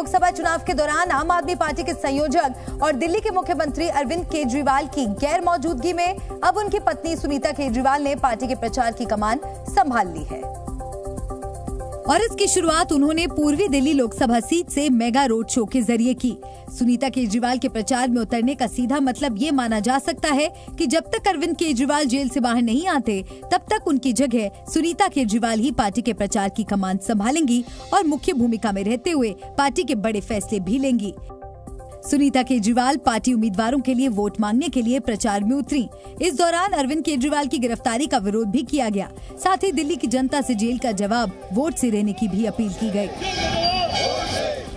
लोकसभा चुनाव के दौरान आम आदमी पार्टी के संयोजक और दिल्ली के मुख्यमंत्री अरविंद केजरीवाल की गैर मौजूदगी में अब उनकी पत्नी सुनीता केजरीवाल ने पार्टी के प्रचार की कमान संभाल ली है और इसकी शुरुआत उन्होंने पूर्वी दिल्ली लोकसभा सीट से मेगा रोड शो के जरिए की। सुनीता केजरीवाल के प्रचार में उतरने का सीधा मतलब ये माना जा सकता है कि जब तक अरविंद केजरीवाल जेल से बाहर नहीं आते तब तक उनकी जगह सुनीता केजरीवाल ही पार्टी के प्रचार की कमान संभालेंगी और मुख्य भूमिका में रहते हुए पार्टी के बड़े फैसले भी लेंगी। सुनीता केजरीवाल पार्टी उम्मीदवारों के लिए वोट मांगने के लिए प्रचार में उतरी। इस दौरान अरविंद केजरीवाल की गिरफ्तारी का विरोध भी किया गया। साथ ही दिल्ली की जनता से जेल का जवाब वोट से देने की भी अपील की गई।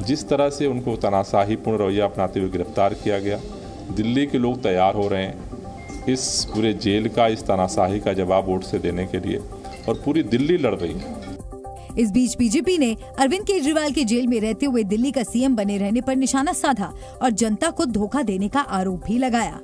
जिस तरह से उनको तानाशाहीपूर्ण रवैया अपनाते हुए गिरफ्तार किया गया, दिल्ली के लोग तैयार हो रहे हैं इस पूरे जेल का, इस तानाशाही का जवाब वोट से देने के लिए, और पूरी दिल्ली लड़ रही है। इस बीच बीजेपी ने अरविंद केजरीवाल के जेल में रहते हुए दिल्ली का सीएम बने रहने पर निशाना साधा और जनता को धोखा देने का आरोप भी लगाया।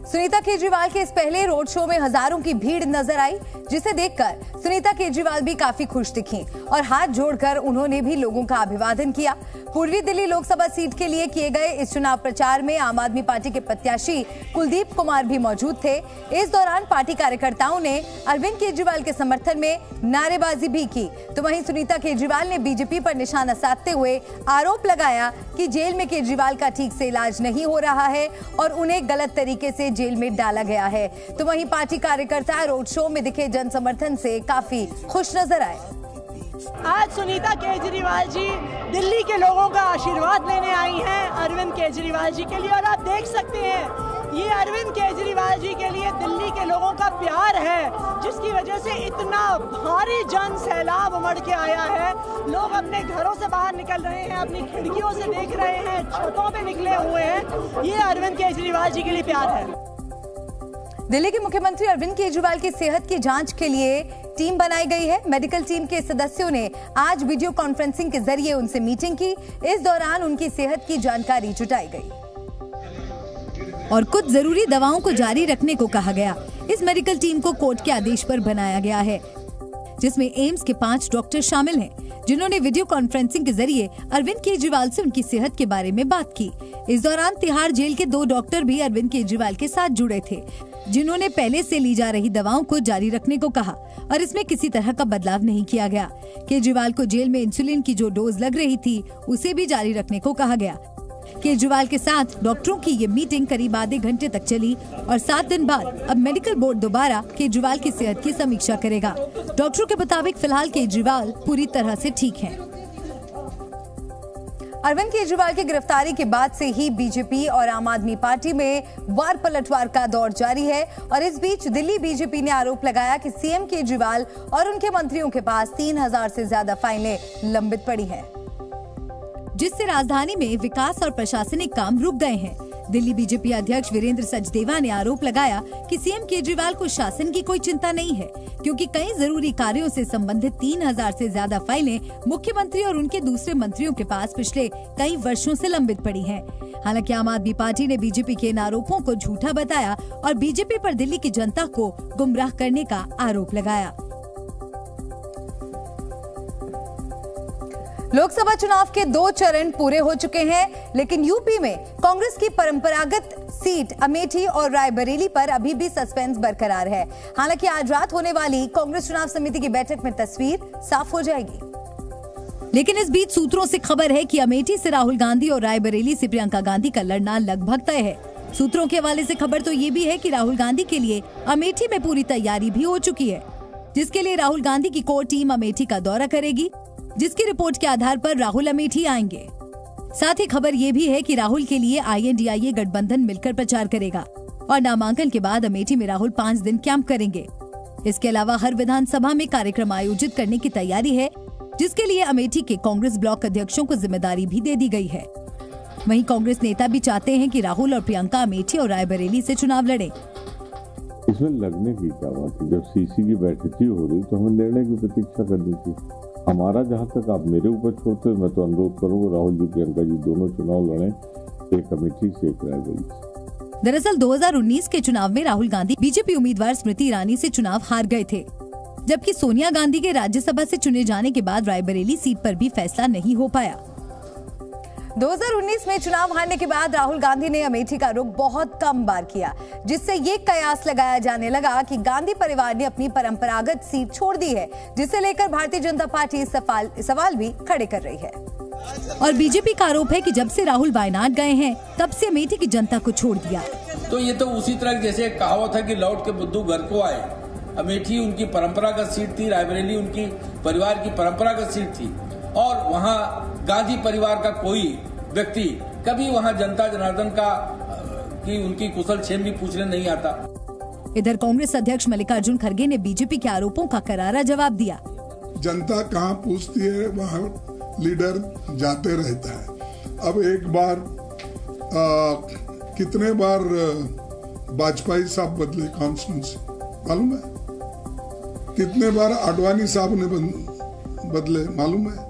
सुनीता केजरीवाल के इस पहले रोड शो में हजारों की भीड़ नजर आई, जिसे देखकर सुनीता केजरीवाल भी काफी खुश दिखीं और हाथ जोड़कर उन्होंने भी लोगों का अभिवादन किया। पूर्वी दिल्ली लोकसभा सीट के लिए किए गए इस चुनाव प्रचार में आम आदमी पार्टी के प्रत्याशी कुलदीप कुमार भी मौजूद थे। इस दौरान पार्टी कार्यकर्ताओं ने अरविंद केजरीवाल के समर्थन में नारेबाजी भी की, तो वहीं सुनीता केजरीवाल ने बीजेपी पर निशाना साधते हुए आरोप लगाया कि जेल में केजरीवाल का ठीक से इलाज नहीं हो रहा है और उन्हें गलत तरीके से जेल में डाला गया है। तो वहीं पार्टी कार्यकर्ता रोड शो में दिखे जन समर्थन से काफी खुश नजर आए। आज सुनीता केजरीवाल जी दिल्ली के लोगों का आशीर्वाद लेने आई हैं अरविंद केजरीवाल जी के लिए, और आप देख सकते हैं ये अरविंद केजरीवाल जी के लिए दिल्ली के लोगों का प्यार है, जिसकी वजह से इतना भारी जन सैलाब उमड़ के आया है। लोग अपने घरों से बाहर निकल रहे हैं, अपनी खिड़कियों से देख रहे हैं, छतों पे निकले हुए हैं। ये अरविंद केजरीवाल जी के लिए प्यार है। दिल्ली के मुख्यमंत्री अरविंद केजरीवाल की सेहत की जांच के लिए टीम बनाई गई है। मेडिकल टीम के सदस्यों ने आज वीडियो कॉन्फ्रेंसिंग के जरिए उनसे मीटिंग की। इस दौरान उनकी सेहत की जानकारी जुटाई गई और कुछ जरूरी दवाओं को जारी रखने को कहा गया। इस मेडिकल टीम को कोर्ट के आदेश पर बनाया गया है, जिसमें एम्स के 5 डॉक्टर शामिल हैं, जिन्होंने वीडियो कॉन्फ्रेंसिंग के जरिए अरविंद केजरीवाल से उनकी सेहत के बारे में बात की। इस दौरान तिहाड़ जेल के 2 डॉक्टर भी अरविंद केजरीवाल के साथ जुड़े थे, जिन्होंने पहले से ली जा रही दवाओं को जारी रखने को कहा और इसमें किसी तरह का बदलाव नहीं किया गया। केजरीवाल को जेल में इंसुलिन की जो डोज लग रही थी उसे भी जारी रखने को कहा गया। केजरीवाल के साथ डॉक्टरों की ये मीटिंग करीब आधे घंटे तक चली और 7 दिन बाद अब मेडिकल बोर्ड दोबारा केजरीवाल की सेहत की समीक्षा करेगा। डॉक्टरों के मुताबिक फिलहाल केजरीवाल पूरी तरह से ठीक हैं। अरविंद केजरीवाल की गिरफ्तारी के बाद से ही बीजेपी और आम आदमी पार्टी में वार पलटवार का दौर जारी है और इस बीच दिल्ली बीजेपी ने आरोप लगाया कि सीएम केजरीवाल और उनके मंत्रियों के पास 3000 से ज्यादा फाइलें लंबित पड़ी हैं, जिससे राजधानी में विकास और प्रशासनिक काम रुक गए हैं। दिल्ली बीजेपी अध्यक्ष वीरेंद्र सचदेवा ने आरोप लगाया कि सीएम केजरीवाल को शासन की कोई चिंता नहीं है, क्योंकि कई जरूरी कार्यों से संबंधित 3000 से ज्यादा फाइलें मुख्यमंत्री और उनके दूसरे मंत्रियों के पास पिछले कई वर्षों से लंबित पड़ी हैं। हालांकि आम आदमी पार्टी ने बीजेपी के इन आरोपों को झूठा बताया और बीजेपी पर दिल्ली की जनता को गुमराह करने का आरोप लगाया। लोकसभा चुनाव के 2 चरण पूरे हो चुके हैं, लेकिन यूपी में कांग्रेस की परंपरागत सीट अमेठी और रायबरेली पर अभी भी सस्पेंस बरकरार है। हालांकि आज रात होने वाली कांग्रेस चुनाव समिति की बैठक में तस्वीर साफ हो जाएगी। लेकिन इस बीच सूत्रों से खबर है कि अमेठी से राहुल गांधी और रायबरेली से प्रियंका गांधी का लड़ना लगभग तय है। सूत्रों के हवाले से खबर तो ये भी है कि राहुल गांधी के लिए अमेठी में पूरी तैयारी भी हो चुकी है, जिसके लिए राहुल गांधी की कोर टीम अमेठी का दौरा करेगी, जिसकी रिपोर्ट के आधार पर राहुल अमेठी आएंगे। साथ ही खबर ये भी है कि राहुल के लिए INDIA गठबंधन मिलकर प्रचार करेगा और नामांकन के बाद अमेठी में राहुल 5 दिन कैंप करेंगे। इसके अलावा हर विधानसभा में कार्यक्रम आयोजित करने की तैयारी है, जिसके लिए अमेठी के कांग्रेस ब्लॉक अध्यक्षों को जिम्मेदारी भी दे दी गई है। वहीं कांग्रेस नेता भी चाहते हैं कि राहुल और प्रियंका अमेठी और रायबरेली से चुनाव लड़े। इसमें लगने की क्या बात है, जब सीसी की बैठक ही हो रही तो हमें निर्णय की प्रतीक्षा करनी थी। हमारा जहाँ तक आप मेरे ऊपर छोड़ते, मैं तो अनुरोध करूंगा राहुल जी प्रियंका जी दोनों चुनाव लड़ें, एक अमेठी से एक रायबरेली। दरअसल 2019 के चुनाव में राहुल गांधी बीजेपी उम्मीदवार स्मृति ईरानी से चुनाव हार गए थे, जबकि सोनिया गांधी के राज्यसभा से चुने जाने के बाद रायबरेली सीट पर भी फैसला नहीं हो पाया। 2019 में चुनाव हारने के बाद राहुल गांधी ने अमेठी का रुख बहुत कम बार किया, जिससे ये कयास लगाया जाने लगा कि गांधी परिवार ने अपनी परंपरागत सीट छोड़ दी है, जिसे लेकर भारतीय जनता पार्टी सवाल भी खड़े कर रही है। और बीजेपी का आरोप है कि जब से राहुल वायनाड गए हैं तब से अमेठी की जनता को छोड़ दिया। तो ये तो उसी तरह जैसे कहावत है कि लौट के बुद्धू घर को आए। अमेठी उनकी परंपरागत सीट थी, रायबरेली उनकी परिवार की परंपरागत सीट थी और वहाँ गांधी परिवार का कोई व्यक्ति कभी वहाँ जनता जनार्दन की उनकी कुशल क्षेम भी पूछने नहीं आता। इधर कांग्रेस अध्यक्ष मल्लिकार्जुन खड़गे ने बीजेपी के आरोपों का करारा जवाब दिया। जनता कहाँ पूछती है वहाँ लीडर जाते रहता है। अब एक बार कितने बार वाजपेयी साहब बदले कॉन्स्टिट्यूंसी मालूम है? कितने बार आडवाणी साहब ने बदले मालूम है?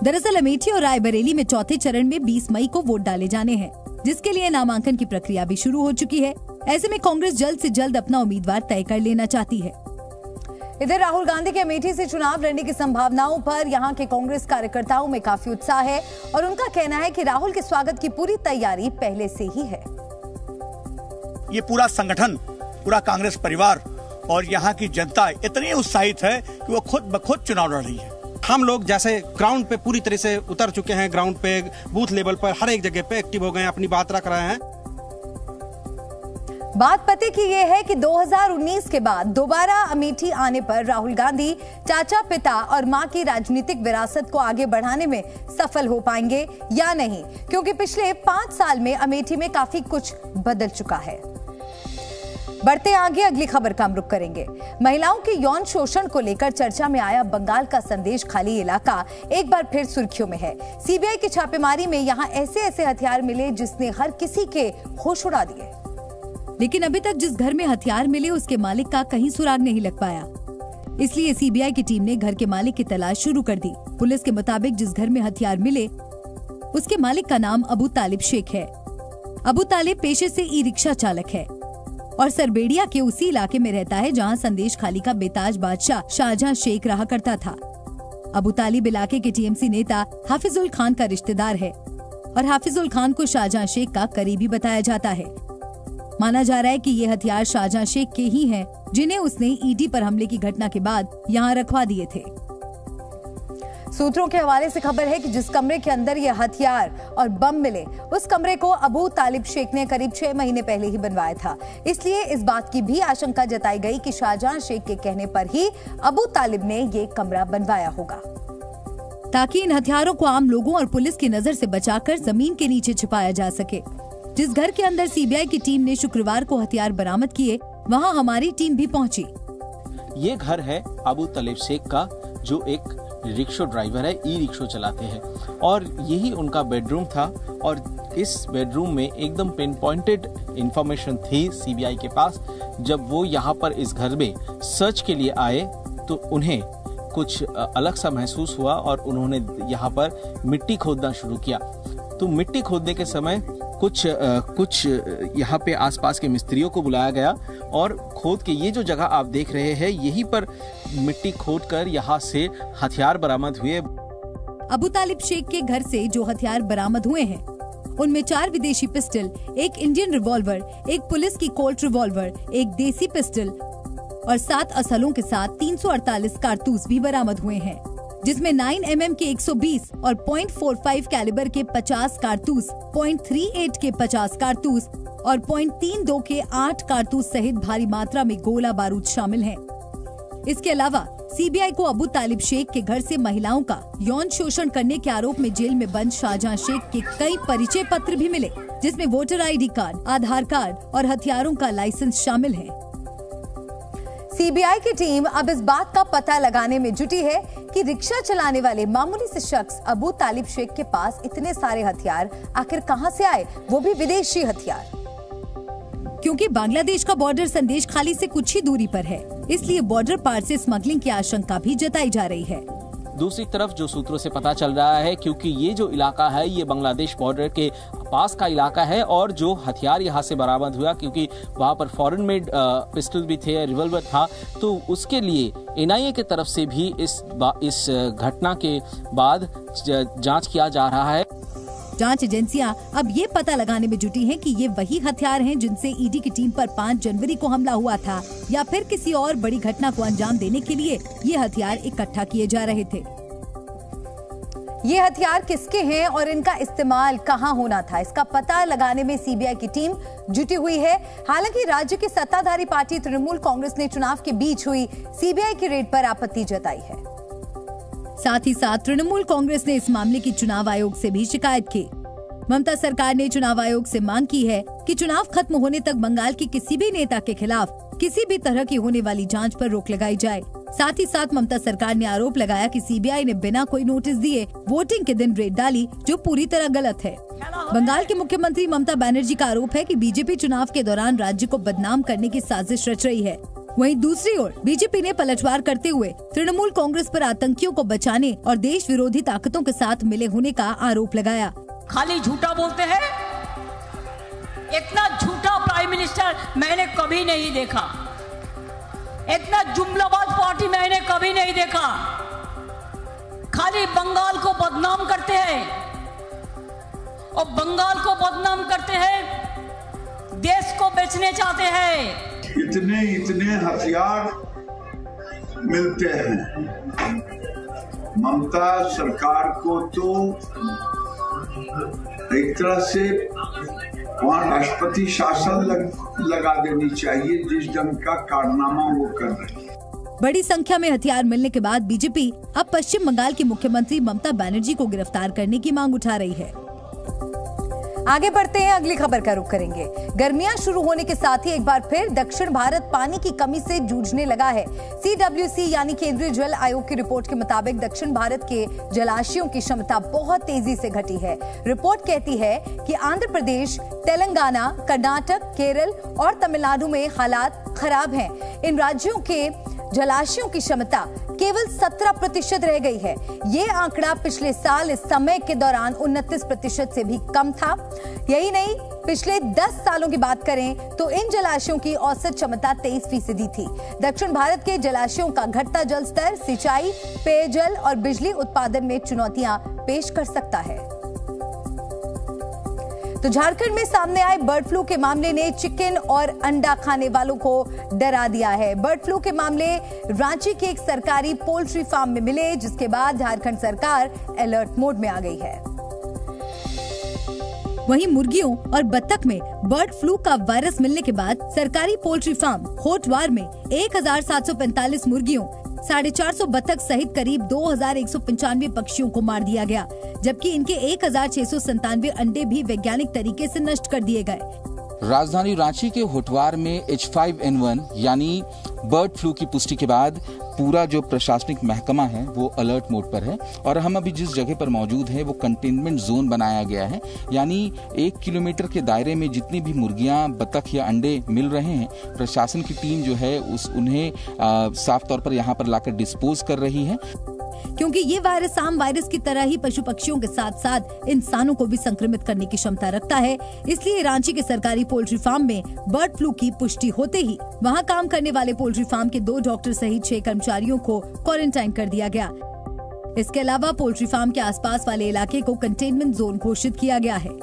दरअसल अमेठी और रायबरेली में चौथे चरण में 20 मई को वोट डाले जाने हैं, जिसके लिए नामांकन की प्रक्रिया भी शुरू हो चुकी है। ऐसे में कांग्रेस जल्द से जल्द अपना उम्मीदवार तय कर लेना चाहती है। इधर राहुल गांधी के अमेठी से चुनाव लड़ने की संभावनाओं पर यहां के कांग्रेस कार्यकर्ताओं में काफी उत्साह है और उनका कहना है कि राहुल के स्वागत की पूरी तैयारी पहले से ही है। ये पूरा संगठन, पूरा कांग्रेस परिवार और यहाँ की जनता इतनी उत्साहित है कि वो खुद ब खुद चुनाव लड़ रही है। हम लोग जैसे ग्राउंड पे पूरी तरह से उतर चुके हैं, ग्राउंड पे बूथ लेवल पर हर एक जगह पे एक्टिव हो गए हैं, अपनी बात रख रहे हैं। बात पते की ये है कि 2019 के बाद दोबारा अमेठी आने पर राहुल गांधी चाचा, पिता और मां की राजनीतिक विरासत को आगे बढ़ाने में सफल हो पाएंगे या नहीं, क्योंकि पिछले 5 साल में अमेठी में काफी कुछ बदल चुका है। बढ़ते आगे अगली खबर का हम रुख करेंगे। महिलाओं के यौन शोषण को लेकर चर्चा में आया बंगाल का संदेश खाली इलाका एक बार फिर सुर्खियों में है। सीबीआई की छापेमारी में यहां ऐसे हथियार मिले जिसने हर किसी के होश उड़ा दिए, लेकिन अभी तक जिस घर में हथियार मिले उसके मालिक का कहीं सुराग नहीं लग पाया। इसलिए सीबीआई की टीम ने घर के मालिक की तलाश शुरू कर दी। पुलिस के मुताबिक जिस घर में हथियार मिले उसके मालिक का नाम अबू तालिब शेख है। अबू तालिब पेशे से ई रिक्शा चालक है और सरबेड़िया के उसी इलाके में रहता है जहां संदेश खाली का बेताज बादशाह शाहजहां शेख रहा करता था। अबू तालिब इलाके के टीएमसी नेता हाफिजुल खान का रिश्तेदार है और हाफिजुल खान को शाहजहां शेख का करीबी बताया जाता है। माना जा रहा है कि ये हथियार शाहजहां शेख के ही हैं, जिन्हें उसने ईडी पर हमले की घटना के बाद यहां रखवा दिए थे। सूत्रों के हवाले से खबर है कि जिस कमरे के अंदर ये हथियार और बम मिले उस कमरे को अबू तालिब शेख ने करीब 6 महीने पहले ही बनवाया था। इसलिए इस बात की भी आशंका जताई गई कि शाहजहां शेख के कहने पर ही अबू तालिब ने ये कमरा बनवाया होगा, ताकि इन हथियारों को आम लोगों और पुलिस की नजर से बचाकर जमीन के नीचे छिपाया जा सके। जिस घर के अंदर सीबीआई की टीम ने शुक्रवार को हथियार बरामद किए, वहां हमारी टीम भी पहुंची। ये घर है अबू तालिब शेख का, जो एक रिक्शा ड्राइवर है, ई रिक्शा चलाते हैं और यही उनका बेडरूम था। और इस बेडरूम में एकदम पिन पॉइंटेड इंफॉर्मेशन थी सीबीआई के पास। जब वो यहाँ पर इस घर में सर्च के लिए आए तो उन्हें कुछ अलग सा महसूस हुआ और उन्होंने यहाँ पर मिट्टी खोदना शुरू किया। तो मिट्टी खोदने के समय कुछ यहाँ पे आसपास के मिस्त्रियों को बुलाया गया और खोद के ये जो जगह आप देख रहे हैं, यहीं पर मिट्टी खोदकर यहाँ से हथियार बरामद हुए। अबू तालिब शेख के घर से जो हथियार बरामद हुए हैं उनमें 4 विदेशी पिस्टल, एक इंडियन रिवॉल्वर, एक पुलिस की कोल्ट रिवॉल्वर, एक देसी पिस्टल और 7 असलों के साथ 348 कारतूस भी बरामद हुए हैं, जिसमें 9mm के 120 और .45 कैलिबर के 50 कारतूस, .38 के 50 कारतूस और .32 के 8 कारतूस सहित भारी मात्रा में गोला बारूद शामिल हैं। इसके अलावा सीबीआई को अबू तालिब शेख के घर से महिलाओं का यौन शोषण करने के आरोप में जेल में बंद शाहजहां शेख के कई परिचय पत्र भी मिले, जिसमें वोटर ID कार्ड, आधार कार्ड और हथियारों का लाइसेंस शामिल है। सीबीआई की टीम अब इस बात का पता लगाने में जुटी है कि रिक्शा चलाने वाले मामूली से शख्स अबू तालिब शेख के पास इतने सारे हथियार आखिर कहां से आए, वो भी विदेशी हथियार। क्योंकि बांग्लादेश का बॉर्डर संदेश खाली से कुछ ही दूरी पर है, इसलिए बॉर्डर पार से स्मगलिंग की आशंका भी जताई जा रही है। दूसरी तरफ जो सूत्रों से पता चल रहा है, क्योंकि ये जो इलाका है ये बांग्लादेश बॉर्डर के पास का इलाका है और जो हथियार यहाँ से बरामद हुआ, क्योंकि वहाँ पर फॉरेन मेड पिस्टल भी थे, रिवॉल्वर था, तो उसके लिए NIA की तरफ से भी इस घटना के बाद जांच किया जा रहा है। जांच एजेंसियां अब ये पता लगाने में जुटी हैं कि ये वही हथियार हैं जिनसे ईडी की टीम पर 5 जनवरी को हमला हुआ था, या फिर किसी और बड़ी घटना को अंजाम देने के लिए ये हथियार इकट्ठा किए जा रहे थे। ये हथियार किसके हैं और इनका इस्तेमाल कहां होना था, इसका पता लगाने में सीबीआई की टीम जुटी हुई है। हालांकि राज्य की सत्ताधारी पार्टी तृणमूल कांग्रेस ने चुनाव के बीच हुई सीबीआई की रेड पर आपत्ति जताई है। साथ ही साथ तृणमूल कांग्रेस ने इस मामले की चुनाव आयोग से भी शिकायत की। ममता सरकार ने चुनाव आयोग से मांग की है कि चुनाव खत्म होने तक बंगाल के किसी भी नेता के खिलाफ किसी भी तरह की होने वाली जांच पर रोक लगाई जाए। साथ ही साथ ममता सरकार ने आरोप लगाया कि सीबीआई ने बिना कोई नोटिस दिए वोटिंग के दिन रेड डाली, जो पूरी तरह गलत है। बंगाल के मुख्यमंत्री ममता बनर्जी का आरोप है कि बीजेपी चुनाव के दौरान राज्य को बदनाम करने की साजिश रच रही है। वहीं दूसरी ओर बीजेपी ने पलटवार करते हुए तृणमूल कांग्रेस पर आतंकियों को बचाने और देश विरोधी ताकतों के साथ मिले होने का आरोप लगाया। खाली झूठा बोलते हैं, इतना झूठा प्राइम मिनिस्टर मैंने कभी नहीं देखा, इतना जुमलाबाज पार्टी मैंने कभी नहीं देखा। खाली बंगाल को बदनाम करते हैं और बंगाल को बदनाम करते हैं, देश को बेचने चाहते हैं। इतने हथियार मिलते हैं। ममता सरकार को तो एक तरह से वहाँ राष्ट्रपति शासन लगा देनी चाहिए, जिस ढंग का कारनामा वो कर रहे हैं। बड़ी संख्या में हथियार मिलने के बाद बीजेपी अब पश्चिम बंगाल की मुख्यमंत्री ममता बनर्जी को गिरफ्तार करने की मांग उठा रही है। आगे बढ़ते हैं, अगली खबर का रुख करेंगे। गर्मियां शुरू होने के साथ ही एक बार फिर दक्षिण भारत पानी की कमी से जूझने लगा है। CWC यानी केंद्रीय जल आयोग की रिपोर्ट के मुताबिक दक्षिण भारत के जलाशयों की क्षमता बहुत तेजी से घटी है। रिपोर्ट कहती है कि आंध्र प्रदेश, तेलंगाना, कर्नाटक, केरल और तमिलनाडु में हालात खराब हैं। इन राज्यों के जलाशयों की क्षमता केवल 17% रह गई है। ये आंकड़ा पिछले साल इस समय के दौरान 29% से भी कम था। यही नहीं, पिछले 10 सालों की बात करें तो इन जलाशयों की औसत क्षमता 23% थी। दक्षिण भारत के जलाशयों का घटता जल स्तर सिंचाई, पेयजल और बिजली उत्पादन में चुनौतियां पेश कर सकता है। तो झारखंड में सामने आए बर्ड फ्लू के मामले ने चिकन और अंडा खाने वालों को डरा दिया है। बर्ड फ्लू के मामले रांची के एक सरकारी पोल्ट्री फार्म में मिले, जिसके बाद झारखंड सरकार अलर्ट मोड में आ गई है। वहीं मुर्गियों और बत्तख में बर्ड फ्लू का वायरस मिलने के बाद सरकारी पोल्ट्री फार्म होटवार में 1745 मुर्गियों, 450 बत्तख सहित करीब 2195 पक्षियों को मार दिया गया, जबकि इनके 1697 अंडे भी वैज्ञानिक तरीके से नष्ट कर दिए गए। राजधानी रांची के होटवार में H5N1 यानी बर्ड फ्लू की पुष्टि के बाद पूरा जो प्रशासनिक महकमा है वो अलर्ट मोड पर है और हम अभी जिस जगह पर मौजूद हैं वो कंटेनमेंट जोन बनाया गया है, यानी 1 किलोमीटर के दायरे में जितनी भी मुर्गियां, बतख या अंडे मिल रहे हैं, प्रशासन की टीम जो है उन्हें साफ तौर पर यहाँ पर लाकर डिस्पोज कर रही है। क्योंकि ये वायरस आम वायरस की तरह ही पशु पक्षियों के साथ साथ इंसानों को भी संक्रमित करने की क्षमता रखता है, इसलिए रांची के सरकारी पोल्ट्री फार्म में बर्ड फ्लू की पुष्टि होते ही वहां काम करने वाले पोल्ट्री फार्म के 2 डॉक्टर सहित 6 कर्मचारियों को क्वारंटाइन कर दिया गया। इसके अलावा पोल्ट्री फार्म के आसपास वाले इलाके को कंटेनमेंट जोन घोषित किया गया है।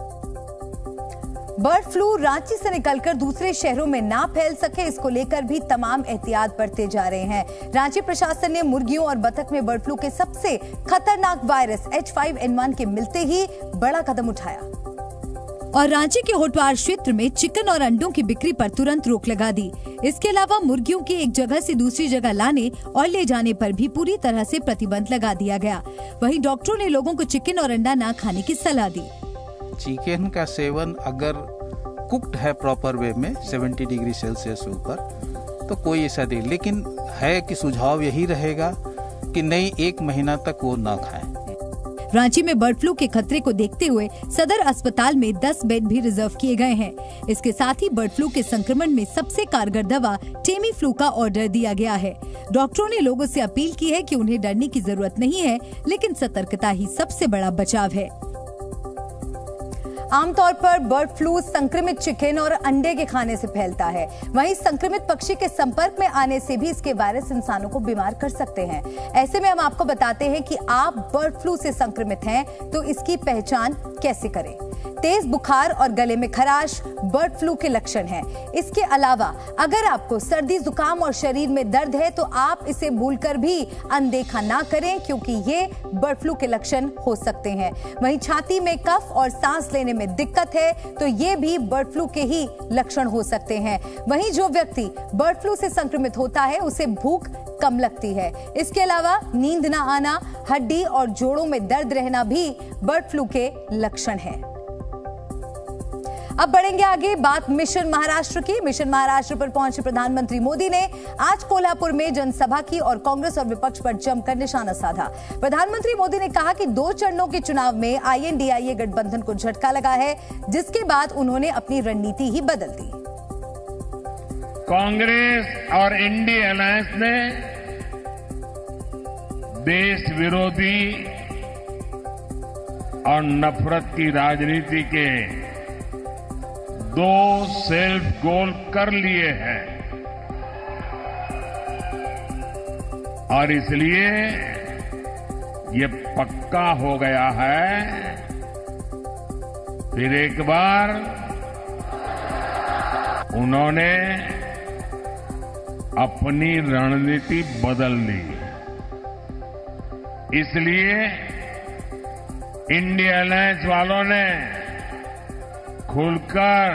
बर्ड फ्लू रांची से निकलकर दूसरे शहरों में ना फैल सके, इसको लेकर भी तमाम एहतियात बरते जा रहे हैं। रांची प्रशासन ने मुर्गियों और बतख में बर्ड फ्लू के सबसे खतरनाक वायरस H5N1 के मिलते ही बड़ा कदम उठाया और रांची के होटवार क्षेत्र में चिकन और अंडों की बिक्री पर तुरंत रोक लगा दी। इसके अलावा मुर्गियों के एक जगह से दूसरी जगह लाने और ले जाने पर भी पूरी तरह से प्रतिबंध लगा दिया गया। वहीं डॉक्टरों ने लोगों को चिकन और अंडा न खाने की सलाह दी। चिकन का सेवन अगर कुक्ड है प्रॉपर वे में 70 डिग्री सेल्सियस ऊपर तो कोई ऐसा नहीं, लेकिन है कि सुझाव यही रहेगा कि नहीं, 1 महीना तक वो ना खाएं। रांची में बर्ड फ्लू के खतरे को देखते हुए सदर अस्पताल में 10 बेड भी रिजर्व किए गए हैं। इसके साथ ही बर्ड फ्लू के संक्रमण में सबसे कारगर दवा टेमी फ्लू का ऑर्डर दिया गया है। डॉक्टरों ने लोगों से अपील की है कि उन्हें डरने की जरूरत नहीं है, लेकिन सतर्कता ही सबसे बड़ा बचाव है। आमतौर पर बर्ड फ्लू संक्रमित चिकन और अंडे के खाने से फैलता है। वहीं संक्रमित पक्षी के संपर्क में आने से भी इसके वायरस इंसानों को बीमार कर सकते हैं। ऐसे में हम आपको बताते हैं कि आप बर्ड फ्लू से संक्रमित हैं तो इसकी पहचान कैसे करें। तेज बुखार और गले में खराश बर्ड फ्लू के लक्षण हैं। इसके अलावा अगर आपको सर्दी, जुकाम और शरीर में दर्द है तो आप इसे भूलकर भी अनदेखा ना करें, क्योंकि ये बर्ड फ्लू के लक्षण हो सकते हैं। वहीं छाती में कफ और सांस लेने में दिक्कत है तो ये भी बर्ड फ्लू के ही लक्षण हो सकते हैं। वहीं जो व्यक्ति बर्ड फ्लू से संक्रमित होता है उसे भूख कम लगती है। इसके अलावा नींद ना आना, हड्डी और जोड़ों में दर्द रहना भी बर्ड फ्लू के लक्षण है। अब बढ़ेंगे आगे, बात मिशन महाराष्ट्र की। मिशन महाराष्ट्र पर पहुंचे प्रधानमंत्री मोदी ने आज कोल्हापुर में जनसभा की और कांग्रेस और विपक्ष पर जमकर निशाना साधा। प्रधानमंत्री मोदी ने कहा कि 2 चरणों के चुनाव में INDIA गठबंधन को झटका लगा है, जिसके बाद उन्होंने अपनी रणनीति ही बदल दी। कांग्रेस और इंडिया अलायंस ने देश विरोधी और नफरत की राजनीति के 2 सेल्फ गोल कर लिए हैं और इसलिए ये पक्का हो गया है फिर एक बार उन्होंने अपनी रणनीति बदल दी। इसलिए इंडिया अलायंस वालों ने खुलकर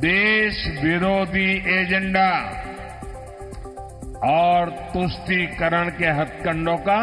देश विरोधी एजेंडा और तुष्टीकरण के हथकंडों का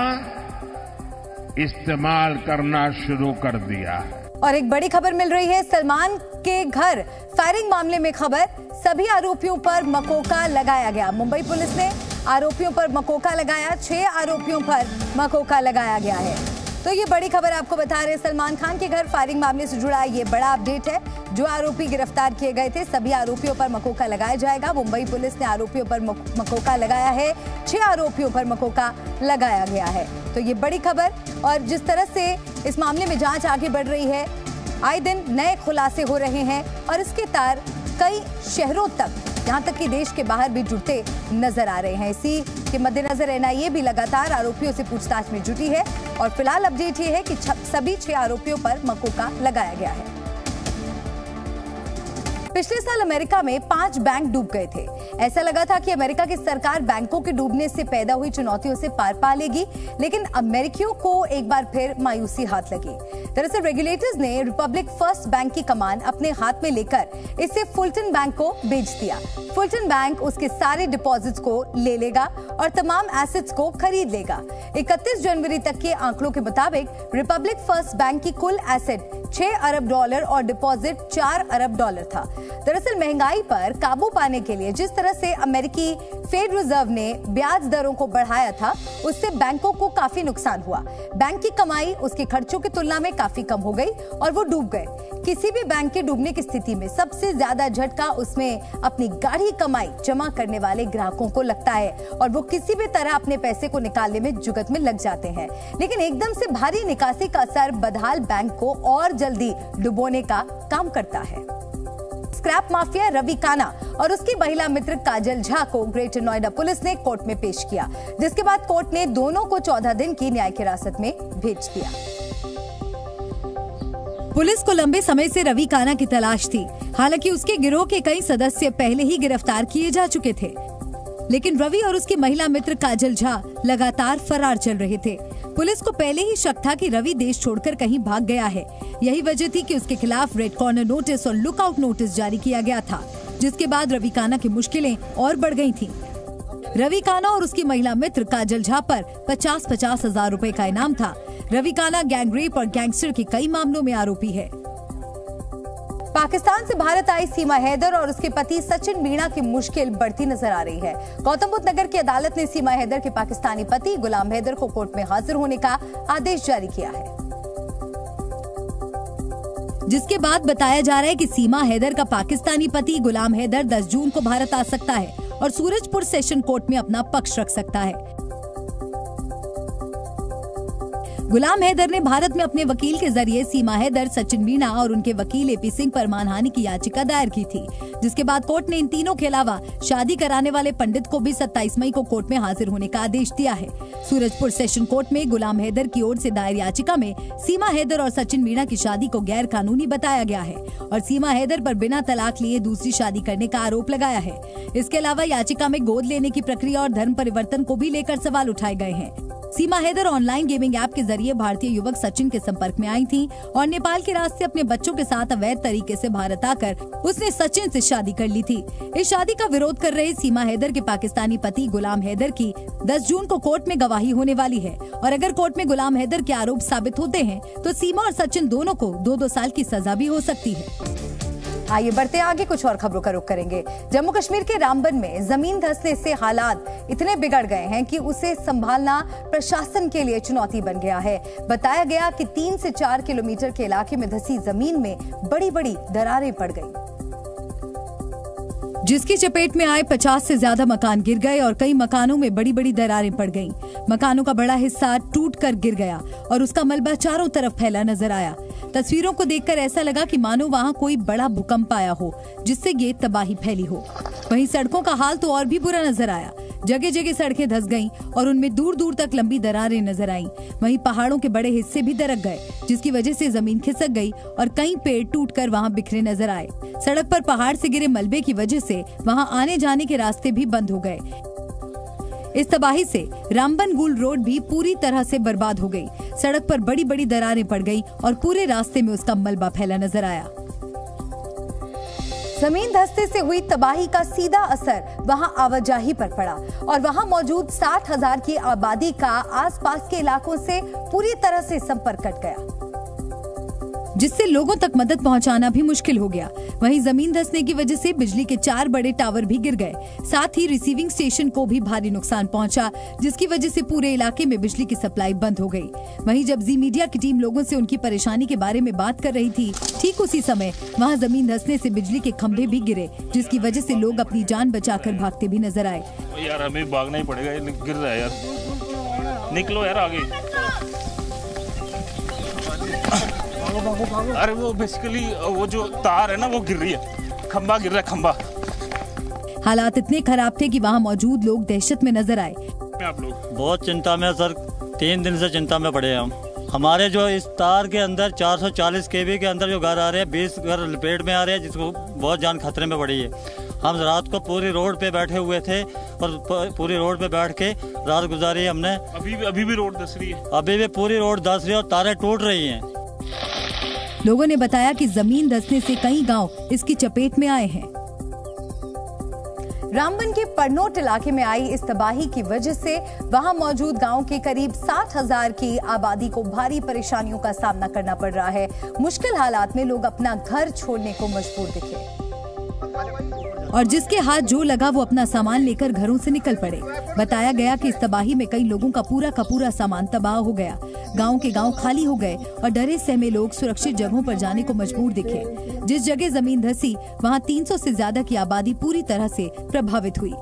इस्तेमाल करना शुरू कर दिया। और एक बड़ी खबर मिल रही है, सलमान के घर फायरिंग मामले में खबर, सभी आरोपियों पर मकोका लगाया गया। मुंबई पुलिस ने आरोपियों पर मकोका लगाया, 6 आरोपियों पर मकोका लगाया गया है। तो ये बड़ी खबर आपको बता रहे हैं, सलमान खान के घर फायरिंग मामले से जुड़ा ये बड़ा अपडेट है। जो आरोपी गिरफ्तार किए गए थे सभी आरोपियों पर मकोका लगाया जाएगा। मुंबई पुलिस ने आरोपियों पर मकोका लगाया है, 6 आरोपियों पर मकोका लगाया गया है। तो ये बड़ी खबर, और जिस तरह से इस मामले में जांच आगे बढ़ रही है, आए दिन नए खुलासे हो रहे हैं और इसके तार कई शहरों तक, यहाँ तक कि देश के बाहर भी जुड़ते नजर आ रहे हैं। इसी के मद्देनजर NIA भी लगातार आरोपियों से पूछताछ में जुटी है और फिलहाल अपडेट ये है कि सभी 6 आरोपियों पर मकोका लगाया गया है। पिछले साल अमेरिका में 5 बैंक डूब गए थे। ऐसा लगा था कि अमेरिका की सरकार बैंकों के डूबने से पैदा हुई चुनौतियों से पार पा लेगी, लेकिन अमेरिकियों को एक बार फिर मायूसी हाथ लगी। दरअसल रेगुलेटर्स ने रिपब्लिक फर्स्ट बैंक की कमान अपने हाथ में लेकर इसे फुलटन बैंक को बेच दिया। फुलटन बैंक उसके सारे डिपॉजिट्स को ले लेगा और तमाम एसेट्स को खरीद लेगा। 31 जनवरी तक के आंकड़ों के मुताबिक रिपब्लिक फर्स्ट बैंक की कुल एसेट $6 अरब और डिपॉजिट $4 अरब था। दरअसल महंगाई पर काबू पाने के लिए जिस तरह से अमेरिकी फेड रिजर्व ने ब्याज दरों को बढ़ाया था, उससे बैंकों को काफी नुकसान हुआ। बैंक की कमाई उसके खर्चों की तुलना में काफी कम हो गई और वो डूब गए। किसी भी बैंक के डूबने की स्थिति में सबसे ज्यादा झटका उसमें अपनी गाढ़ी कमाई जमा करने वाले ग्राहकों को लगता है और वो किसी भी तरह अपने पैसे को निकालने में जुगत में लग जाते हैं। लेकिन एकदम से भारी निकासी का असर बदहाल बैंक को और जल्दी डुबोने का काम करता है। स्क्रैप माफिया रवि काना और उसकी महिला मित्र काजल झा को ग्रेटर नोएडा पुलिस ने कोर्ट में पेश किया, जिसके बाद कोर्ट ने दोनों को 14 दिन की न्यायिक हिरासत में भेज दिया। पुलिस को लंबे समय से रवि काना की तलाश थी। हालांकि उसके गिरोह के कई सदस्य पहले ही गिरफ्तार किए जा चुके थे, लेकिन रवि और उसकी महिला मित्र काजल झा लगातार फरार चल रहे थे। पुलिस को पहले ही शक था कि रवि देश छोड़कर कहीं भाग गया है। यही वजह थी कि उसके खिलाफ रेड कॉर्नर नोटिस और लुकआउट नोटिस जारी किया गया था, जिसके बाद रवि काना की मुश्किलें और बढ़ गई थी। रवि काना और उसकी महिला मित्र काजल झा पर 50-50 हजार रुपए का इनाम था। रवि काना गैंगरेप और गैंगस्टर के कई मामलों में आरोपी है। पाकिस्तान से भारत आई सीमा हैदर और उसके पति सचिन मीणा की मुश्किल बढ़ती नजर आ रही है। गौतम बुद्ध नगर की अदालत ने सीमा हैदर के पाकिस्तानी पति गुलाम हैदर को कोर्ट में हाजिर होने का आदेश जारी किया है, जिसके बाद बताया जा रहा है कि सीमा हैदर का पाकिस्तानी पति गुलाम हैदर 10 जून को भारत आ सकता है और सूरजपुर सेशन कोर्ट में अपना पक्ष रख सकता है। गुलाम हैदर ने भारत में अपने वकील के जरिए सीमा हैदर, सचिन मीणा और उनके वकील एपी सिंह पर मानहानि की याचिका दायर की थी, जिसके बाद कोर्ट ने इन तीनों के अलावा शादी कराने वाले पंडित को भी 27 मई को कोर्ट में हाजिर होने का आदेश दिया है। सूरजपुर सेशन कोर्ट में गुलाम हैदर की ओर से दायर याचिका में सीमा हैदर और सचिन मीणा की शादी को गैर कानूनी बताया गया है और सीमा हैदर पर बिना तलाक लिए दूसरी शादी करने का आरोप लगाया है। इसके अलावा याचिका में गोद लेने की प्रक्रिया और धर्म परिवर्तन को भी लेकर सवाल उठाए गए हैं। सीमा हैदर ऑनलाइन गेमिंग ऐप के जरिए भारतीय युवक सचिन के संपर्क में आई थी और नेपाल के रास्ते अपने बच्चों के साथ अवैध तरीके से भारत आकर उसने सचिन से शादी कर ली थी। इस शादी का विरोध कर रहे सीमा हैदर के पाकिस्तानी पति गुलाम हैदर की 10 जून को कोर्ट में गवाही होने वाली है और अगर कोर्ट में गुलाम हैदर के आरोप साबित होते हैं तो सीमा और सचिन दोनों को 2-2 साल की सजा भी हो सकती है। आइए बढ़ते आगे, कुछ और खबरों का रुख करेंगे। जम्मू कश्मीर के रामबन में जमीन धंसने से हालात इतने बिगड़ गए हैं कि उसे संभालना प्रशासन के लिए चुनौती बन गया है। बताया गया कि 3 से 4 किलोमीटर के इलाके में धंसी जमीन में बड़ी बड़ी दरारें पड़ गईं, जिसकी चपेट में आए 50 से ज्यादा मकान गिर गए और कई मकानों में बड़ी बड़ी दरारें पड़ गईं। मकानों का बड़ा हिस्सा टूटकर गिर गया और उसका मलबा चारों तरफ फैला नजर आया। तस्वीरों को देखकर ऐसा लगा कि मानो वहां कोई बड़ा भूकंप आया हो जिससे ये तबाही फैली हो। वहीं सड़कों का हाल तो और भी बुरा नजर आया। जगह जगह सड़कें धंस गईं और उनमें दूर दूर तक लंबी दरारें नजर आईं। वहीं पहाड़ों के बड़े हिस्से भी दरक गए, जिसकी वजह से जमीन खिसक गई और कई पेड़ टूटकर वहां बिखरे नजर आए। सड़क पर पहाड़ से गिरे मलबे की वजह से वहां आने जाने के रास्ते भी बंद हो गए। इस तबाही से रामबन गुल रोड भी पूरी तरह से बर्बाद हो गई। सड़क पर बड़ी बड़ी दरारें पड़ गईं और पूरे रास्ते में उसका मलबा फैला नजर आया। जमीन धंसने से हुई तबाही का सीधा असर वहां आवाजाही पर पड़ा और वहां मौजूद 60,000 की आबादी का आसपास के इलाकों से पूरी तरह से संपर्क कट गया, जिससे लोगों तक मदद पहुंचाना भी मुश्किल हो गया। वहीं जमीन धंसने की वजह से बिजली के 4 बड़े टावर भी गिर गए। साथ ही रिसीविंग स्टेशन को भी भारी नुकसान पहुंचा, जिसकी वजह से पूरे इलाके में बिजली की सप्लाई बंद हो गई। वहीं जब जी मीडिया की टीम लोगों से उनकी परेशानी के बारे में बात कर रही थी, ठीक उसी समय वहां जमीन धंसने से बिजली के खंभे भी गिरे, जिसकी वजह से लोग अपनी जान बचाकर भागते भी नजर आए। यार हमें भागना ही पड़ेगा, गिर रहा है यार, निकलो यार आगे। अरे वो बेसिकली वो जो तार है ना वो गिर रही है, खंबा गिर रहा है, खंबा। हालात इतने खराब थे कि वहाँ मौजूद लोग दहशत में नजर आए। आप लोग बहुत चिंता में सर, 3 दिन से चिंता में पड़े हम। हमारे जो इस तार के अंदर 440 kV के अंदर जो घर आ रहे हैं, 20 घर लपेट में आ रहे हैं, जिसको बहुत जान खतरे में पड़ी है। हम रात को पूरी रोड पे बैठे हुए थे और पूरी रोड पे बैठ के रात गुजारी हमने। अभी भी रोड धंस रही है, अभी भी पूरी रोड धंस रही है और तारें टूट रही हैं। लोगों ने बताया कि जमीन धंसने से कई गांव इसकी चपेट में आए हैं। रामबन के परनोट इलाके में आई इस तबाही की वजह से वहां मौजूद गांव के करीब 60,000 की आबादी को भारी परेशानियों का सामना करना पड़ रहा है। मुश्किल हालात में लोग अपना घर छोड़ने को मजबूर दिखे और जिसके हाथ जो लगा वो अपना सामान लेकर घरों से निकल पड़े। बताया गया कि इस तबाही में कई लोगों का पूरा सामान तबाह हो गया। गांव के गांव खाली हो गए और डरे सहमे लोग सुरक्षित जगहों पर जाने को मजबूर दिखे। जिस जगह जमीन धंसी वहां 300 से ज्यादा की आबादी पूरी तरह से प्रभावित हुई।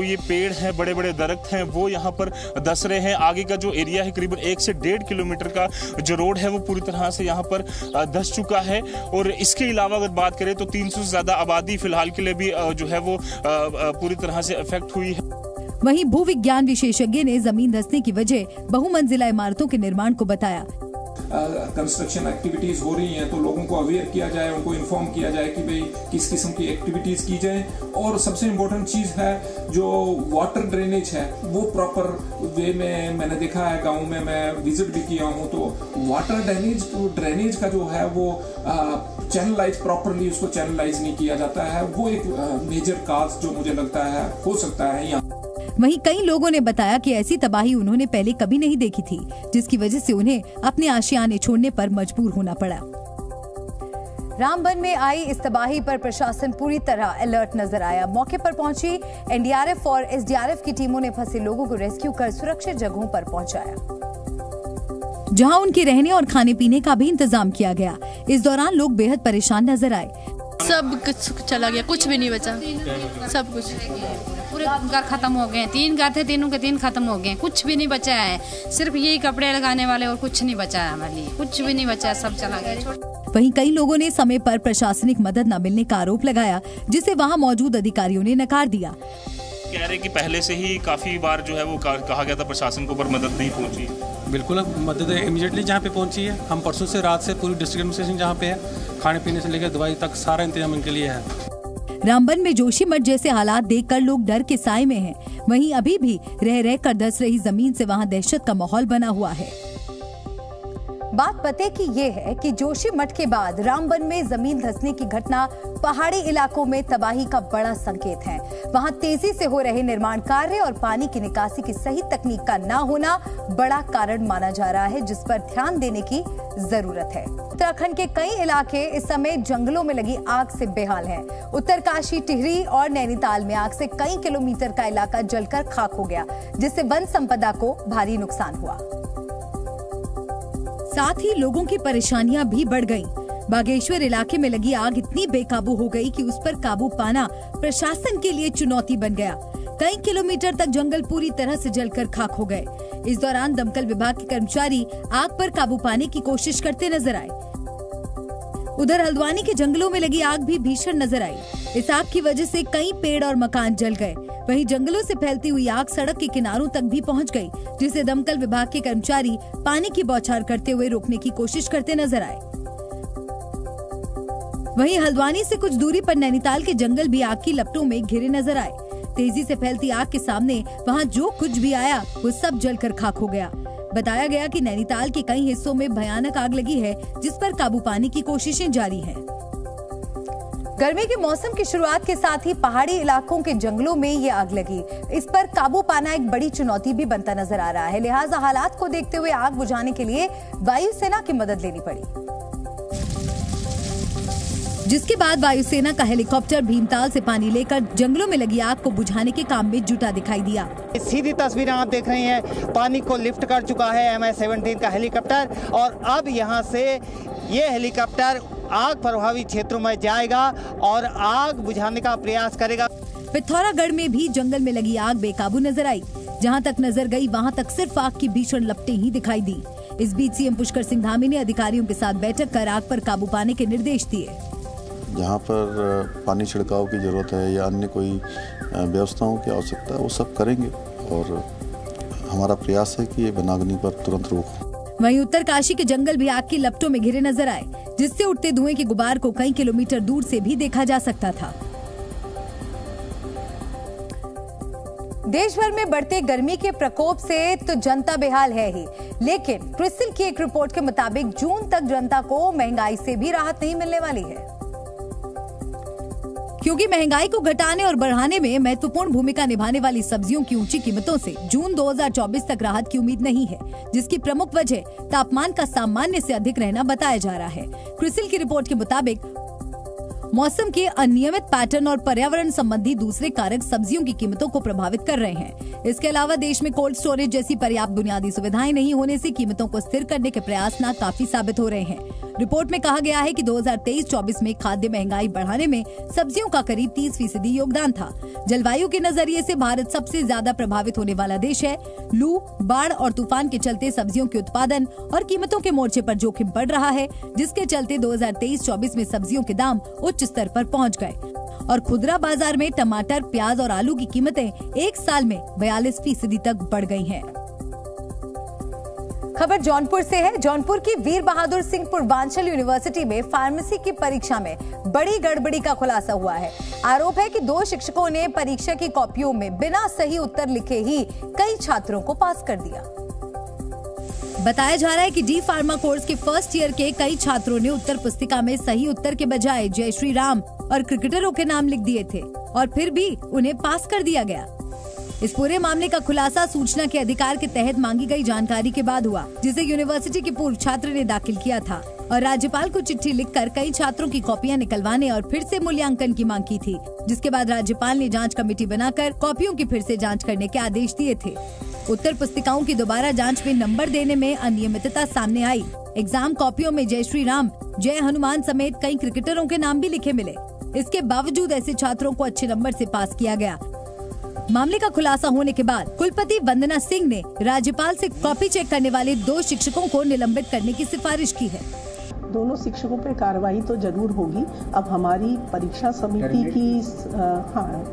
ये पेड़ हैं, बड़े बड़े दरख्त हैं, वो यहाँ पर धंस रहे हैं। आगे का जो एरिया है करीबन 1 से 1.5 किलोमीटर का जो रोड है वो पूरी तरह से यहाँ पर धंस चुका है। और इसके अलावा अगर बात करें तो 300 से ज्यादा आबादी फिलहाल के लिए भी जो है वो पूरी तरह से अफेक्ट हुई है। वहीं भूविज्ञान विशेषज्ञ ने जमीन धंसने की वजह बहुमंजिला इमारतों के निर्माण को बताया। कंस्ट्रक्शन एक्टिविटीज हो रही हैं तो लोगों को अवेयर किया जाए, उनको इन्फॉर्म किया जाए कि भाई किस किस्म की एक्टिविटीज की जाए। और सबसे इम्पोर्टेंट चीज है जो वाटर ड्रेनेज है वो प्रॉपर वे में मैंने देखा है गाँव में, मैं विजिट भी किया हूँ, तो वाटर ड्रेनेज का जो है वो चैनलाइज प्रॉपरली उसको चैनलाइज नहीं किया जाता है। वो एक मेजर काज जो मुझे लगता है हो सकता है यहाँ। वहीं कई लोगों ने बताया कि ऐसी तबाही उन्होंने पहले कभी नहीं देखी थी, जिसकी वजह से उन्हें अपने आशियाने छोड़ने पर मजबूर होना पड़ा। रामबन में आई इस तबाही पर प्रशासन पूरी तरह अलर्ट नजर आया। मौके पर पहुंची एनडीआरएफ और एसडीआरएफ की टीमों ने फंसे लोगों को रेस्क्यू कर सुरक्षित जगहों पर पहुंचाया, जहां उनके रहने और खाने पीने का भी इंतजाम किया गया। इस दौरान लोग बेहद परेशान नजर आए। सब कुछ चला गया, कुछ भी नहीं बचा, सब कुछ घर खत्म हो गए, 3 घर थे, तीनों के 3 खत्म हो गए, कुछ भी नहीं बचा है, सिर्फ यही कपड़े लगाने वाले और कुछ नहीं बचा है हमारे लिए, कुछ भी नहीं बचा है, सब चला गया। वहीं कई लोगों ने समय पर प्रशासनिक मदद न मिलने का आरोप लगाया, जिसे वहां मौजूद अधिकारियों ने नकार दिया। कह रहे कि पहले से ही काफी बार जो है वो कहा गया था प्रशासन को, पर मदद नहीं पहुंची। बिल्कुल मदद इमीडिएटली जहाँ पे पहुंची है। हम परसों से रात से पूरी डिस्ट्रिक्ट एडमिनिस्ट्रेशन जहाँ पे है, खाने पीने से लेकर दवाई तक सारा इंतजाम इनके लिए है। रामबन में जोशीमठ जैसे हालात देखकर लोग डर के साए में हैं। वहीं अभी भी रह रहकर धंस रही जमीन से वहां दहशत का माहौल बना हुआ है। बात पते की ये है कि जोशीमठ के बाद रामबन में जमीन धंसने की घटना पहाड़ी इलाकों में तबाही का बड़ा संकेत है। वहां तेजी से हो रहे निर्माण कार्य और पानी की निकासी की सही तकनीक का न होना बड़ा कारण माना जा रहा है, जिस पर ध्यान देने की जरूरत है। उत्तराखंड के कई इलाके इस समय जंगलों में लगी आग से बेहाल हैं। उत्तरकाशी, टिहरी और नैनीताल में आग से कई किलोमीटर का इलाका जलकर खाक हो गया, जिससे वन संपदा को भारी नुकसान हुआ। साथ ही लोगों की परेशानियां भी बढ़ गईं। बागेश्वर इलाके में लगी आग इतनी बेकाबू हो गई कि उस पर काबू पाना प्रशासन के लिए चुनौती बन गया। कई किलोमीटर तक जंगल पूरी तरह से जलकर खाक हो गए। इस दौरान दमकल विभाग के कर्मचारी आग पर काबू पाने की कोशिश करते नजर आए। उधर हल्द्वानी के जंगलों में लगी आग भी भीषण नजर आई। इस आग की वजह से कई पेड़ और मकान जल गए। वहीं जंगलों से फैलती हुई आग सड़क के किनारों तक भी पहुंच गई, जिसे दमकल विभाग के कर्मचारी पानी की बौछार करते हुए रोकने की कोशिश करते नजर आए। वहीं हल्द्वानी से कुछ दूरी पर नैनीताल के जंगल भी आग की लपटों में घिरे नजर आए। तेजी से फैलती आग के सामने वहां जो कुछ भी आया वो सब जलकर खाक हो गया। बताया गया कि नैनीताल के कई हिस्सों में भयानक आग लगी है, जिस पर काबू पाने की कोशिशें जारी हैं। गर्मी के मौसम की शुरुआत के साथ ही पहाड़ी इलाकों के जंगलों में ये आग लगी। इस पर काबू पाना एक बड़ी चुनौती भी बनता नजर आ रहा है। लिहाजा हालात को देखते हुए आग बुझाने के लिए वायुसेना की मदद लेनी पड़ी, जिसके बाद वायुसेना का हेलीकॉप्टर भीमताल से पानी लेकर जंगलों में लगी आग को बुझाने के काम में जुटा दिखाई दिया। सीधी तस्वीरें आप देख रहे हैं, पानी को लिफ्ट कर चुका है MI-17 का हेलीकॉप्टर और अब यहां से ये हेलीकॉप्टर आग प्रभावित क्षेत्रों में जाएगा और आग बुझाने का प्रयास करेगा। पिथौरागढ़ में भी जंगल में लगी आग बेकाबू नजर आई। जहां तक नजर गई वहां तक सिर्फ आग की भीषण लपटें ही दिखाई दी। इस बीच सीएम पुष्कर सिंह धामी ने अधिकारियों के साथ बैठक कर आग पर काबू पाने के निर्देश दिए। जहाँ पर पानी छिड़काव की जरूरत है या अन्य कोई व्यवस्थाओं की आवश्यकता है वो सब करेंगे और हमारा प्रयास है कि ये वनाग्नि पर तुरंत रोक हो। वहीं उत्तरकाशी के जंगल भी आग की लपटों में घिरे नजर आए, जिससे उठते धुएं के गुबार को कई किलोमीटर दूर से भी देखा जा सकता था। देश भर में बढ़ते गर्मी के प्रकोप से तो जनता बेहाल है ही, लेकिन क्रिसिल की एक रिपोर्ट के मुताबिक जून तक जनता को महंगाई से भी राहत नहीं मिलने वाली है, क्योंकि महंगाई को घटाने और बढ़ाने में महत्वपूर्ण भूमिका निभाने वाली सब्जियों की ऊंची कीमतों से जून 2024 तक राहत की उम्मीद नहीं है, जिसकी प्रमुख वजह तापमान का सामान्य से अधिक रहना बताया जा रहा है। क्रिसिल की रिपोर्ट के मुताबिक मौसम के अनियमित पैटर्न और पर्यावरण संबंधी दूसरे कारक सब्जियों की कीमतों को प्रभावित कर रहे हैं। इसके अलावा देश में कोल्ड स्टोरेज जैसी पर्याप्त बुनियादी सुविधाएं नहीं होने से कीमतों को स्थिर करने के प्रयास नाकाफी साबित हो रहे हैं। रिपोर्ट में कहा गया है कि 2023-24 में खाद्य महंगाई बढ़ाने में सब्जियों का करीब 30% योगदान था। जलवायु के नजरिए से भारत सबसे ज्यादा प्रभावित होने वाला देश है। लू, बाढ़ और तूफान के चलते सब्जियों के उत्पादन और कीमतों के मोर्चे पर जोखिम बढ़ रहा है, जिसके चलते 2023-24 में सब्जियों के दाम उच्च स्तर पर पहुंच गए और खुदरा बाजार में टमाटर, प्याज और आलू की कीमतें एक साल में 42% तक बढ़ गई हैं। खबर जौनपुर से है। जौनपुर की वीर बहादुर सिंह पूर्वांचल यूनिवर्सिटी में फार्मेसी की परीक्षा में बड़ी गड़बड़ी का खुलासा हुआ है। आरोप है कि 2 शिक्षकों ने परीक्षा की कॉपियों में बिना सही उत्तर लिखे ही कई छात्रों को पास कर दिया। बताया जा रहा है कि डी फार्मा कोर्स के फर्स्ट ईयर के कई छात्रों ने उत्तर पुस्तिका में सही उत्तर के बजाय जय श्री राम और क्रिकेटरों के नाम लिख दिए थे और फिर भी उन्हें पास कर दिया गया। इस पूरे मामले का खुलासा सूचना के अधिकार के तहत मांगी गई जानकारी के बाद हुआ, जिसे यूनिवर्सिटी के पूर्व छात्र ने दाखिल किया था और राज्यपाल को चिट्ठी लिखकर कई छात्रों की कॉपियां निकलवाने और फिर से मूल्यांकन की मांग की थी, जिसके बाद राज्यपाल ने जांच कमेटी बनाकर कॉपियों की फिर से जांच करने के आदेश दिए थे। उत्तर पुस्तिकाओं की दोबारा जांच में नंबर देने में अनियमितता सामने आई। एग्जाम कॉपियों में जय श्री राम, जय हनुमान समेत कई क्रिकेटरों के नाम भी लिखे मिले। इसके बावजूद ऐसे छात्रों को अच्छे नंबर से पास किया गया। मामले का खुलासा होने के बाद कुलपति वंदना सिंह ने राज्यपाल से कॉपी चेक करने वाले 2 शिक्षकों को निलंबित करने की सिफारिश की है। दोनों शिक्षकों पे कार्रवाई तो जरूर होगी। अब हमारी परीक्षा समिति की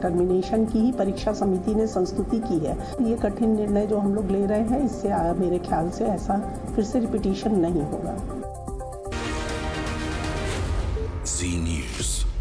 टर्मिनेशन की ही परीक्षा समिति ने संस्तुति की है। ये कठिन निर्णय जो हम लोग ले रहे हैं, इससे मेरे ख्याल से ऐसा फिर से रिपीटिशन नहीं होगा। जी न्यूज़।